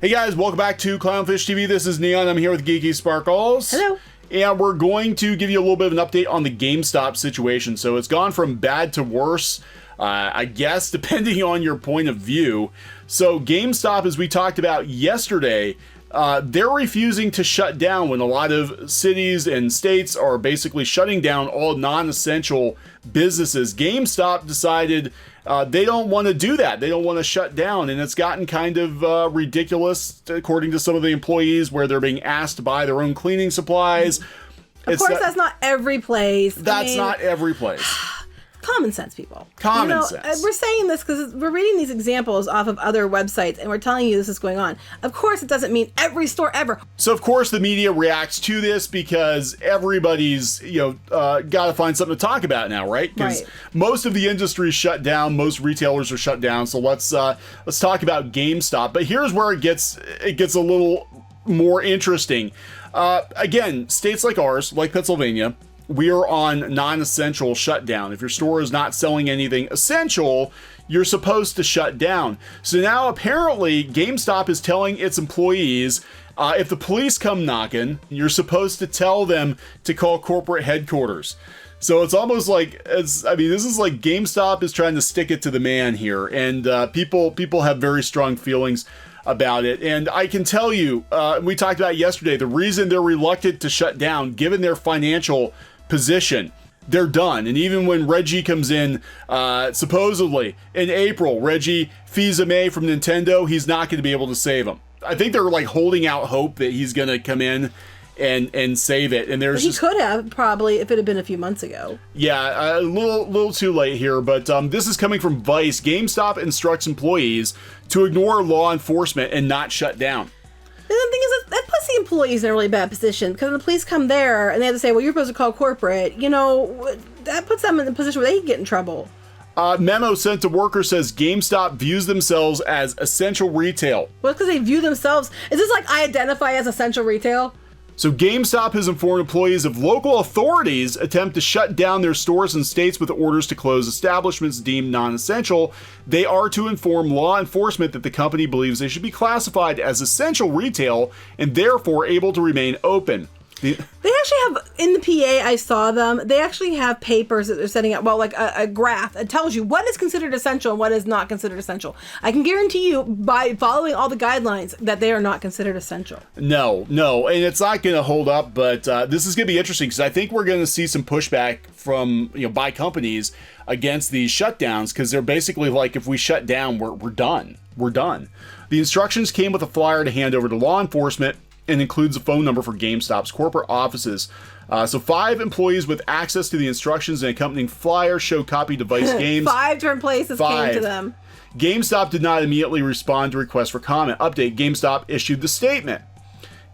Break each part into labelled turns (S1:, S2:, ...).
S1: Hey guys, welcome back to Clownfish TV. This is Kneon. I'm here with Geeky Sparkles.
S2: Hello.
S1: And we're going to give you a little bit of an update on the GameStop situation. So it's gone from bad to worse, I guess, depending on your point of view. So GameStop, as we talked about yesterday, they're refusing to shut down when a lot of cities and states are basically shutting down all non-essential businesses. GameStop decided they don't want to do that. They don't want to shut down. And it's gotten kind of ridiculous, according to some of the employees, where they're being asked to buy their own cleaning supplies.
S2: Of course, that's not every place.
S1: That's not every place.
S2: Common sense, people.
S1: Common sense.
S2: We're saying this because we're reading these examples off of other websites, and we're telling you this is going on. Of course, it doesn't mean every store ever.
S1: So, of course, the media reacts to this because everybody's, got to find something to talk about now, right? Because most of the industry is shut down. Most retailers are shut down. So let's talk about GameStop. But here's where it gets a little more interesting. Again, states like ours, like Pennsylvania, we are on non-essential shutdown. If your store is not selling anything essential, you're supposed to shut down. So now apparently GameStop is telling its employees, if the police come knocking, you're supposed to tell them to call corporate headquarters. So it's almost like, this is like GameStop is trying to stick it to the man here. And people have very strong feelings about it. And I can tell you, we talked about it yesterday, the reason they're reluctant to shut down, given their financial position, they're done. And even when Reggie comes in, supposedly in April, Reggie fils-aime from Nintendo, he's not going to be able to save them. I think they're like holding out hope that he's going to come in and save it. And
S2: he could have probably if it had been a few months ago. Yeah,
S1: a little too late here. But this is coming from Vice. GameStop instructs employees to ignore law enforcement and not shut down.
S2: And the thing is, that puts the employees in a really bad position, because when the police come there and they have to say, well, you're supposed to call corporate, that puts them in a position where they can get in trouble.
S1: Memo sent to workers says GameStop views themselves as essential retail.
S2: Well, because they view themselves. Is this like I identify as essential retail?
S1: So GameStop has informed employees of local authorities attempt to shut down their stores in states with orders to close establishments deemed non-essential. They are to inform law enforcement that the company believes they should be classified as essential retail and therefore able to remain open.
S2: They actually have, in the PA, I saw them, they actually have papers that they're setting up, like a graph that tells you what is considered essential and what is not considered essential. I can guarantee you, by following all the guidelines, that they are not considered essential.
S1: No, and it's not going to hold up, but this is going to be interesting, because I think we're going to see some pushback from, by companies against these shutdowns, because they're basically like, if we shut down, we're done. We're done. The instructions came with a flyer to hand over to law enforcement, and includes a phone number for GameStop's corporate offices. So 5 employees with access to the instructions and accompanying flyer show copy device games.
S2: 5 different places came to them.
S1: GameStop did not immediately respond to requests for comment. Update, GameStop issued the statement.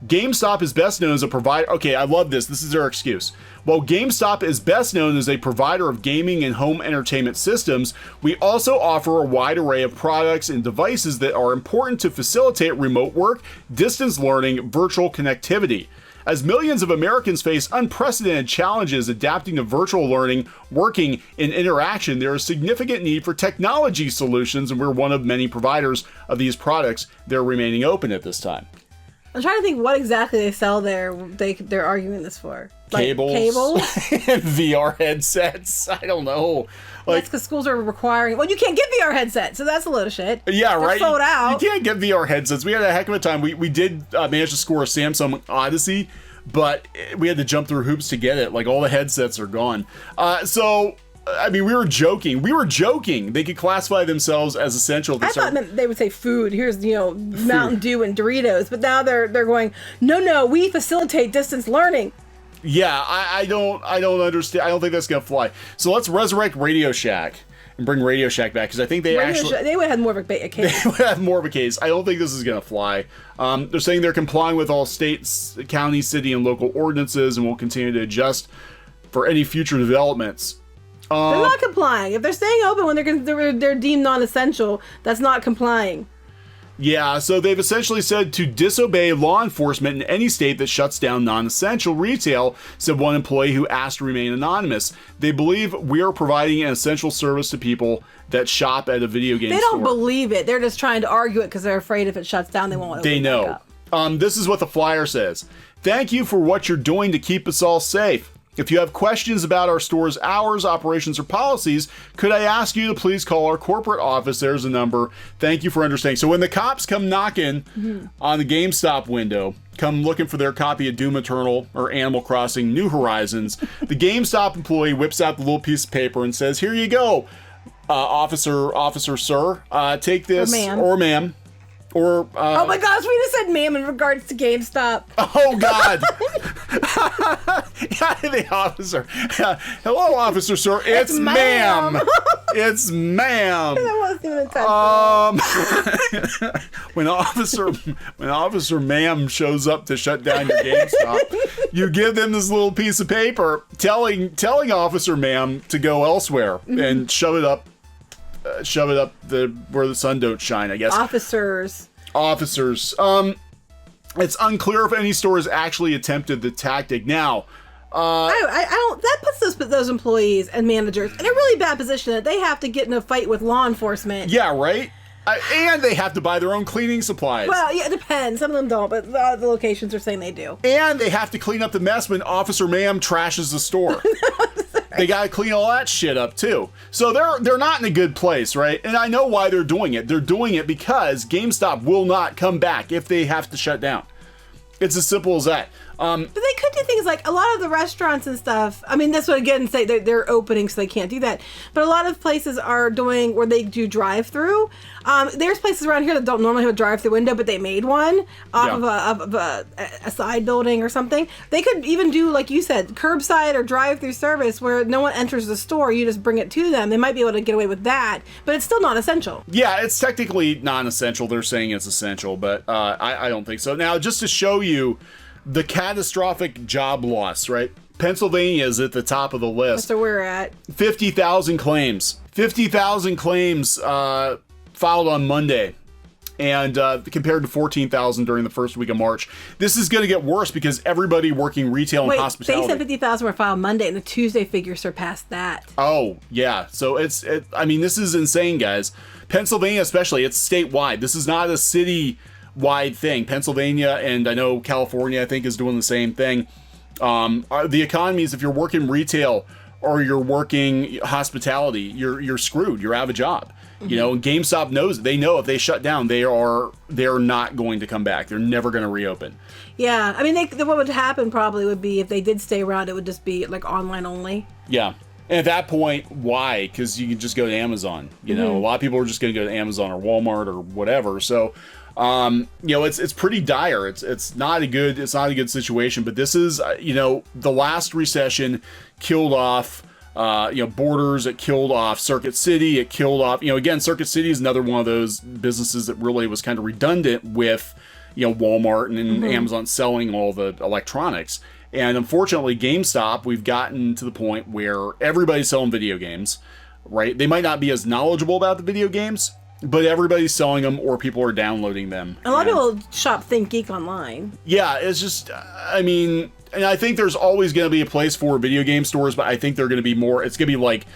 S1: GameStop is best known as a provider. Okay, I love this. This is their excuse. While GameStop is best known as a provider of gaming and home entertainment systems, we also offer a wide array of products and devices that are important to facilitate remote work, distance learning, virtual connectivity. As millions of Americans face unprecedented challenges adapting to virtual learning, working, and interaction, there is significant need for technology solutions, and we're one of many providers of these products. They're remaining open at this time.
S2: I'm trying to think what exactly they sell there. They're arguing this for.
S1: Cables, and VR headsets. I don't know.
S2: That's because schools are requiring. Well, you can't get VR headsets, so that's a load of shit.
S1: Yeah,
S2: They're
S1: right.
S2: sold out.
S1: You can't get VR headsets. We had a heck of a time. We did manage to score a Samsung Odyssey, but we had to jump through hoops to get it. Like, all the headsets are gone. We were joking. They could classify themselves as essential.
S2: I thought they would say food. Here's, Mountain Dew and Doritos. But now they're going, no, we facilitate distance learning.
S1: Yeah, I don't understand. I don't think that's going to fly. So let's resurrect Radio Shack and bring Radio Shack back, because I think they would
S2: have more of a case.
S1: They would have more of a case. I don't think this is going to fly. They're saying they're complying with all states, county, city, and local ordinances, and will continue to adjust for any future developments.
S2: They're not complying. If they're staying open when they're deemed non-essential, that's not complying.
S1: Yeah, so they've essentially said to disobey law enforcement in any state that shuts down non-essential retail, said one employee who asked to remain anonymous. They believe we are providing an essential service to people that shop at a video game store.
S2: They don't believe it. They're just trying to argue it because they're afraid if it shuts down, they won't open
S1: They know.
S2: back up.
S1: This is what the flyer says. Thank you for what you're doing to keep us all safe. If you have questions about our store's hours, operations, or policies, could I ask you to please call our corporate office? There's a number. Thank you for understanding. So when the cops come knocking on the GameStop window, come looking for their copy of Doom Eternal or Animal Crossing New Horizons, the GameStop employee whips out the little piece of paper and says, here you go, officer, sir. Take this.
S2: Or ma'am.
S1: Or
S2: oh my gosh, we just said ma'am in regards to GameStop.
S1: Oh God. Yeah, the officer. Hello, officer, sir. It's ma'am. It's ma'am.
S2: That wasn't even intentional.
S1: When officer ma'am shows up to shut down your GameStop, you give them this little piece of paper telling officer ma'am to go elsewhere and shove it up where the sun don't shine, I guess.
S2: Officers.
S1: It's unclear if any stores actually attempted the tactic. Now,
S2: I don't. That puts those employees and managers in a really bad position that they have to get in a fight with law enforcement.
S1: Yeah, right. And they have to buy their own cleaning supplies.
S2: Well, yeah, it depends. Some of them don't, but the locations are saying they do.
S1: And they have to clean up the mess when Officer Ma'am trashes the store. They got to clean all that shit up too. So they're not in a good place, right? And I know why they're doing it. They're doing it because GameStop will not come back if they have to shut down. It's as simple as that.
S2: But they could do things like a lot of the restaurants and stuff. I mean, this would again say they're opening, so they can't do that. But a lot of places are doing where they do drive-through. There's places around here that don't normally have a drive-through window, but they made one off of a side building or something. They could even do, like you said, curbside or drive-through service where no one enters the store. You just bring it to them. They might be able to get away with that, but it's still not essential.
S1: Yeah, it's technically non-essential. They're saying it's essential, but I don't think so. Now, just to show you the catastrophic job loss, right? Pennsylvania is at the top of the list.
S2: That's where we're at.
S1: 50,000 claims. 50,000 claims filed on Monday, and compared to 14,000 during the first week of March. This is going to get worse because everybody working retail and hospitality.
S2: They said 50,000 were filed Monday, and the Tuesday figure surpassed that.
S1: Oh, yeah. So I mean, this is insane, guys. Pennsylvania especially, it's statewide. This is not a city-wide thing. Pennsylvania, and I know California, I think, is doing the same thing. The economies, if you're working retail or you're working hospitality, you're screwed. You're out of a job. You know, and GameStop knows it. They know if they shut down, they're not going to come back. They're never going to reopen. Yeah,
S2: I mean, what would happen probably would be if they did stay around, it would just be like online only.
S1: Yeah. And at that point, why? Because you can just go to Amazon. You know, a lot of people are just going to go to Amazon or Walmart or whatever. So, you know, it's pretty dire. It's not a good situation. But this is, you know, the last recession killed off. You know, Borders, it killed off Circuit City, it killed off, you know, again, Circuit City is another one of those businesses that really was kind of redundant with, you know, Walmart and Amazon selling all the electronics. And unfortunately, GameStop, we've gotten to the point where everybody's selling video games, right? They might not be as knowledgeable about the video games, but everybody's selling them or people are downloading them.
S2: A lot of people shop Think Geek online.
S1: Yeah, it's just, I mean, and I think there's always going to be a place for video game stores, but I think they're going to be more, it's going to be like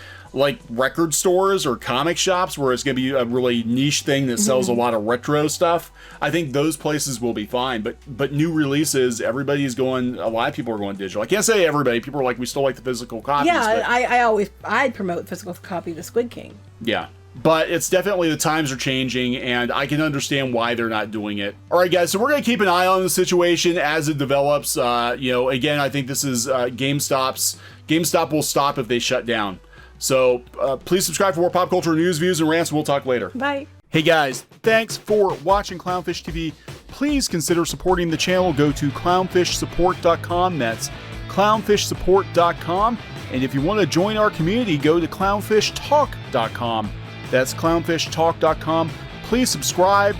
S1: record stores or comic shops where it's going to be a really niche thing that sells a lot of retro stuff. I think those places will be fine, but new releases, a lot of people are going digital. I can't say everybody. People are like, we still like the physical copies.
S2: Yeah, I'd promote physical copy to Squid King.
S1: Yeah. But it's definitely, the times are changing, and I can understand why they're not doing it. All right, guys, so we're going to keep an eye on the situation as it develops. You know, again, I think this is GameStop will stop if they shut down. So please subscribe for more pop culture news, views, and rants. We'll talk later.
S2: Bye.
S1: Hey, guys, thanks for watching Clownfish TV. Please consider supporting the channel. Go to clownfishsupport.com. That's clownfishsupport.com. And if you want to join our community, go to clownfishtalk.com. That's clownfishtalk.com. Please subscribe,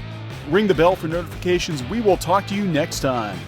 S1: ring the bell for notifications. We will talk to you next time.